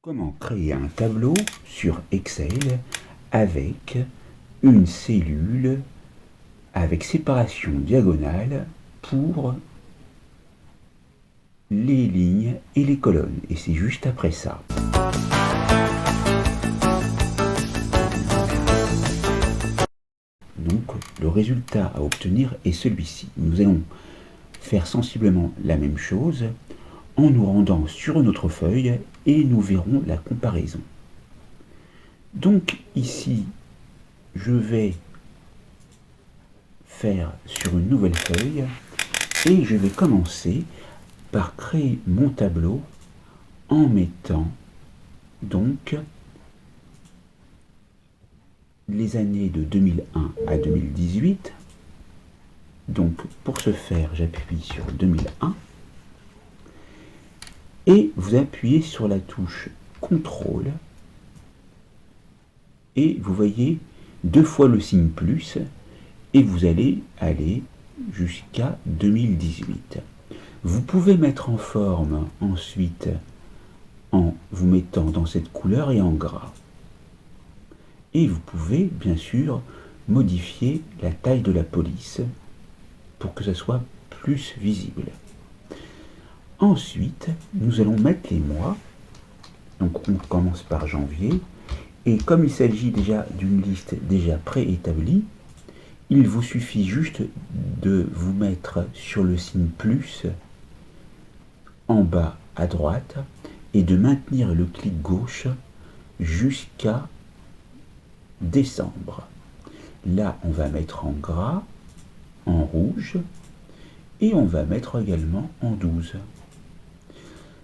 Comment créer un tableau sur Excel avec une cellule avec séparation diagonale pour les lignes et les colonnes. Et c'est juste après ça. Donc le résultat à obtenir est celui-ci. Nous allons faire sensiblement la même chose en nous rendant sur une autre feuille et nous verrons la comparaison. Donc ici, je vais faire sur une nouvelle feuille et je vais commencer par créer mon tableau en mettant donc les années de 2001 à 2018. Donc pour ce faire, j'appuie sur 2001 et vous appuyez sur la touche CTRL et vous voyez deux fois le signe plus et vous allez aller jusqu'à 2018. Vous pouvez mettre en forme ensuite en vous mettant dans cette couleur et en gras. Et vous pouvez bien sûr modifier la taille de la police pour que ça soit plus visible. Ensuite, nous allons mettre les mois. Donc on commence par janvier. Et comme il s'agit déjà d'une liste déjà préétablie, il vous suffit juste de vous mettre sur le signe plus en bas à droite et de maintenir le clic gauche jusqu'à décembre. Là, on va mettre en gras, en rouge et on va mettre également en 12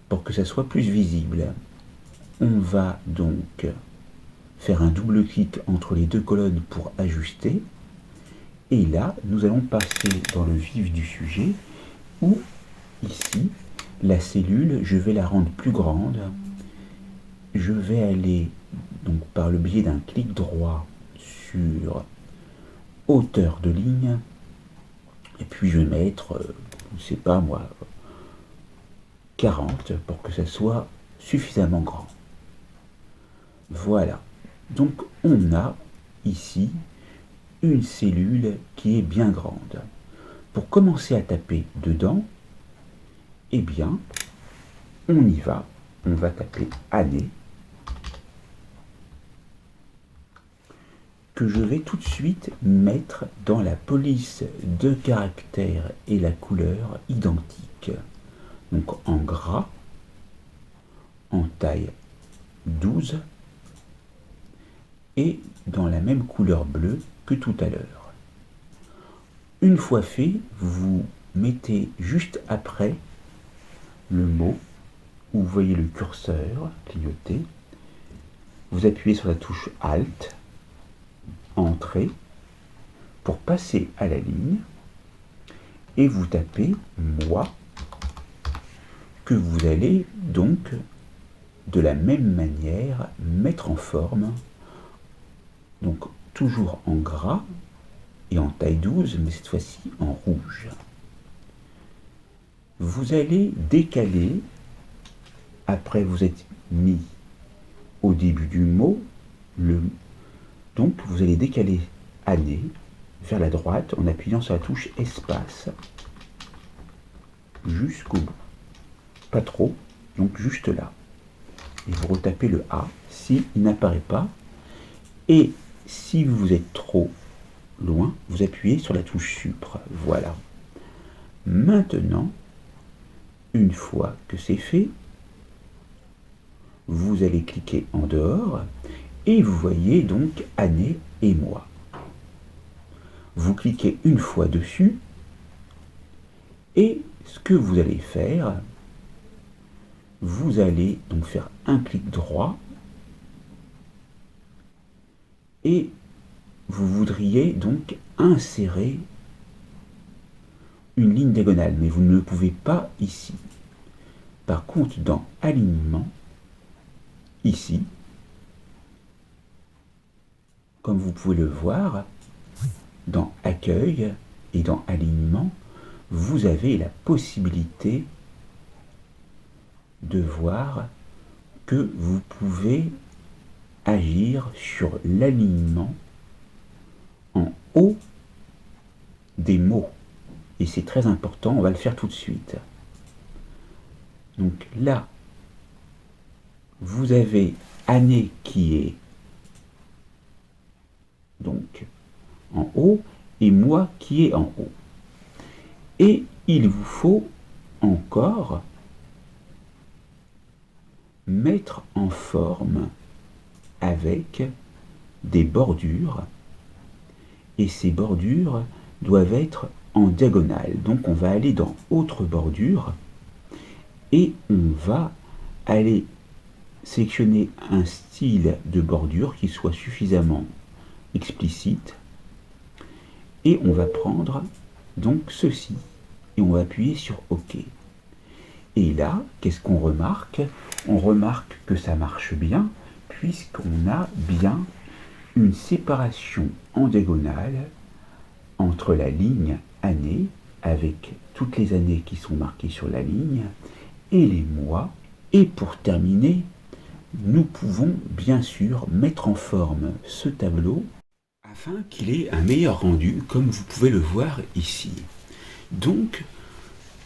pour que ça soit plus visible. On va donc faire un double clic entre les deux colonnes pour ajuster. Et là, nous allons passer dans le vif du sujet où, ici, la cellule, je vais la rendre plus grande. Je vais aller, donc par le biais d'un clic droit sur hauteur de ligne. Et puis je vais mettre, je ne sais pas moi, 40 pour que ça soit suffisamment grand. Voilà. Donc on a ici une cellule qui est bien grande. Pour commencer à taper dedans, eh bien, on y va. On va taper année, que je vais tout de suite mettre dans la police de caractères et la couleur identique. Donc en gras, en taille 12 et dans la même couleur bleue que tout à l'heure. Une fois fait, vous mettez juste après le mot où vous voyez le curseur clignoter. Vous appuyez sur la touche Alt, Entrée, pour passer à la ligne et vous tapez mois que vous allez donc de la même manière mettre en forme, donc toujours en gras et en taille 12, mais cette fois-ci en rouge. Vous allez décaler, après vous êtes mis au début du mot, donc vous allez décaler année vers la droite en appuyant sur la touche espace jusqu'au bout. Pas trop, donc juste là. Et vous retapez le A s'il n'apparaît pas. Et si vous êtes trop loin, vous appuyez sur la touche Supre. Voilà. Maintenant, une fois que c'est fait, vous allez cliquer en dehors et vous voyez donc année et mois. Vous cliquez une fois dessus et ce que vous allez faire, vous allez donc faire un clic droit et vous voudriez donc insérer une ligne diagonale, mais vous ne le pouvez pas ici. Par contre, dans Alignement, ici, comme vous pouvez le voir, dans Accueil et dans Alignement, vous avez la possibilité de voir que vous pouvez agir sur l'alignement en haut des mots. Et c'est très important, on va le faire tout de suite. Donc là, vous avez année qui est donc en haut et mois qui est en haut. Et il vous faut encore mettre en forme avec des bordures, et ces bordures doivent être en diagonale. Donc on va aller dans autre bordure et on va aller sélectionner un style de bordure qui soit suffisamment explicite, et on va prendre donc ceci et on va appuyer sur OK. Et là, qu'est-ce qu'on remarque? On remarque que ça marche bien, puisqu'on a bien une séparation en diagonale entre la ligne année, avec toutes les années qui sont marquées sur la ligne, et les mois. Et pour terminer, nous pouvons bien sûr mettre en forme ce tableau afin qu'il ait un meilleur rendu, comme vous pouvez le voir ici. Donc,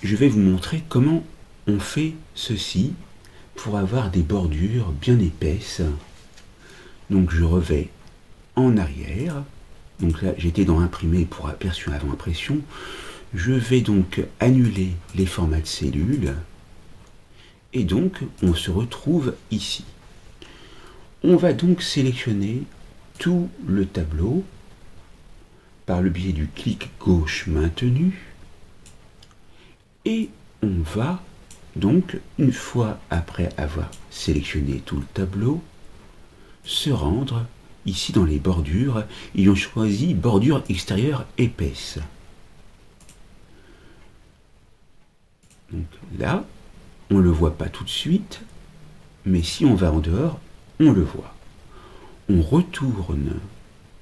je vais vous montrer comment on fait ceci pour avoir des bordures bien épaisses. Donc je revais en arrière. Donc là j'étais dans imprimer pour aperçu avant impression. Je vais donc annuler les formats de cellules. Et donc on se retrouve ici. On va donc sélectionner tout le tableau par le biais du clic gauche maintenu. Et on va donc, une fois après avoir sélectionné tout le tableau, se rendre ici dans les bordures, et on choisit bordure extérieure épaisse. Donc là, on ne le voit pas tout de suite, mais si on va en dehors, on le voit. On retourne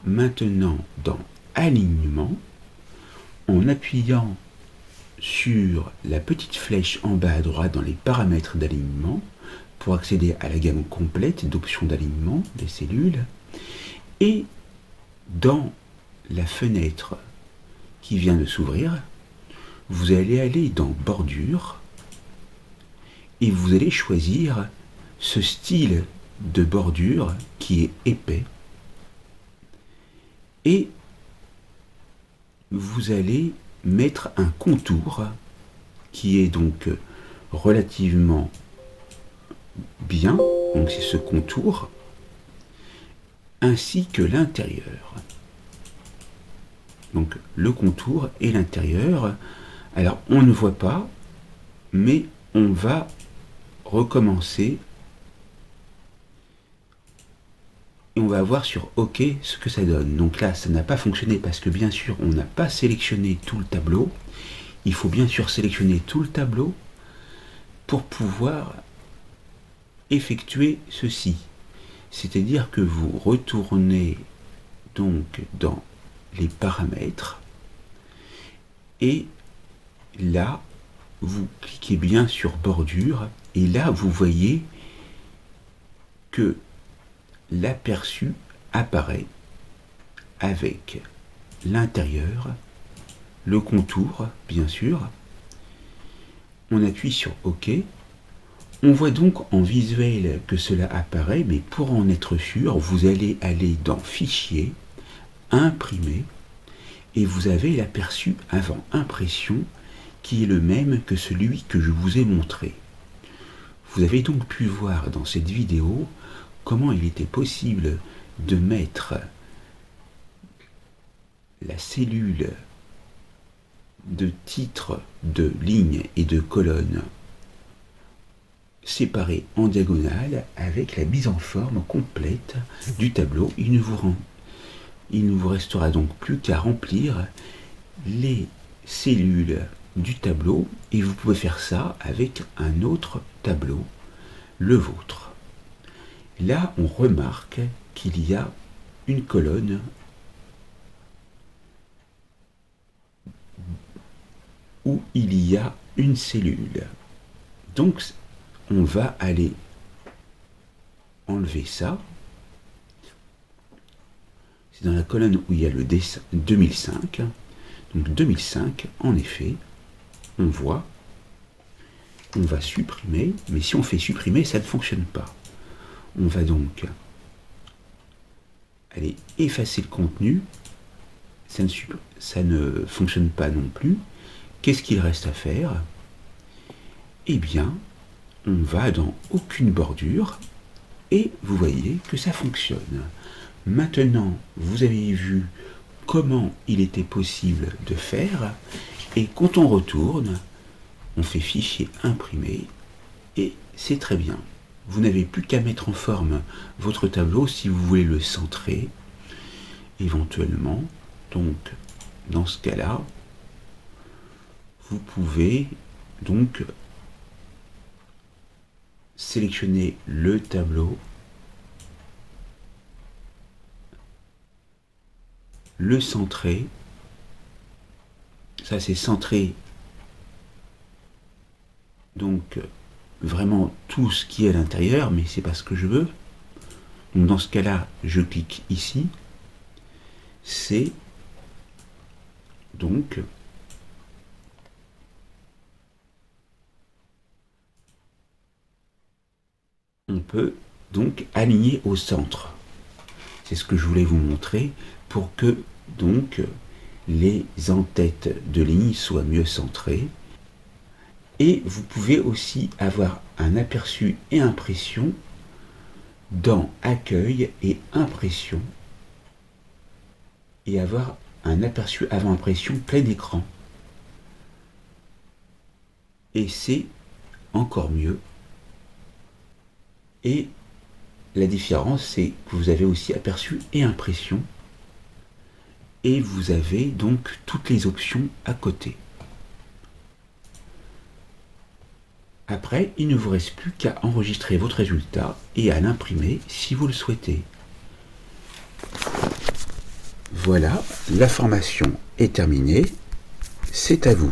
maintenant dans Alignement en appuyant sur la petite flèche en bas à droite dans les paramètres d'alignement pour accéder à la gamme complète d'options d'alignement des cellules, et dans la fenêtre qui vient de s'ouvrir, vous allez aller dans Bordure et vous allez choisir ce style de bordure qui est épais, et vous allez mettre un contour qui est donc relativement bien, donc c'est ce contour, ainsi que l'intérieur. Donc le contour et l'intérieur, alors on ne voit pas, mais on va recommencer et on va voir sur OK ce que ça donne. Donc là, ça n'a pas fonctionné parce que bien sûr, on n'a pas sélectionné tout le tableau. Il faut bien sûr sélectionner tout le tableau pour pouvoir effectuer ceci. C'est-à-dire que vous retournez donc dans les paramètres et là, vous cliquez bien sur bordure et là, vous voyez que l'aperçu apparaît avec l'intérieur, le contour, bien sûr. On appuie sur OK. On voit donc en visuel que cela apparaît, mais pour en être sûr, vous allez aller dans Fichier, Imprimer, et vous avez l'aperçu avant impression qui est le même que celui que je vous ai montré. Vous avez donc pu voir dans cette vidéo comment il était possible de mettre la cellule de titre, de ligne et de colonne séparées en diagonale avec la mise en forme complète du tableau. Il ne vous restera donc plus qu'à remplir les cellules du tableau et vous pouvez faire ça avec un autre tableau, le vôtre. Là, on remarque qu'il y a une colonne où il y a une cellule. Donc, on va aller enlever ça. C'est dans la colonne où il y a le dessin 2005. Donc 2005, en effet, on voit, on va supprimer, mais si on fait supprimer, ça ne fonctionne pas. On va donc aller effacer le contenu, ça ne fonctionne pas non plus. Qu'est-ce qu'il reste à faire? Eh bien, on va dans aucune bordure, et vous voyez que ça fonctionne. Maintenant, vous avez vu comment il était possible de faire, et quand on retourne, on fait fichier imprimé, et c'est très bien. Vous n'avez plus qu'à mettre en forme votre tableau si vous voulez le centrer, éventuellement. Donc, dans ce cas-là, vous pouvez donc sélectionner le tableau, le centrer. Ça, c'est centré, donc vraiment tout ce qui est à l'intérieur, mais c'est pas ce que je veux. Donc dans ce cas-là, je clique ici. C'est donc on peut donc aligner au centre. C'est ce que je voulais vous montrer pour que donc les en-têtes de ligne soient mieux centrées. Et vous pouvez aussi avoir un aperçu et impression dans accueil et impression, et avoir un aperçu avant impression plein écran. Et c'est encore mieux. Et la différence, c'est que vous avez aussi aperçu et impression, et vous avez donc toutes les options à côté. Après, il ne vous reste plus qu'à enregistrer votre résultat et à l'imprimer si vous le souhaitez. Voilà, la formation est terminée. C'est à vous.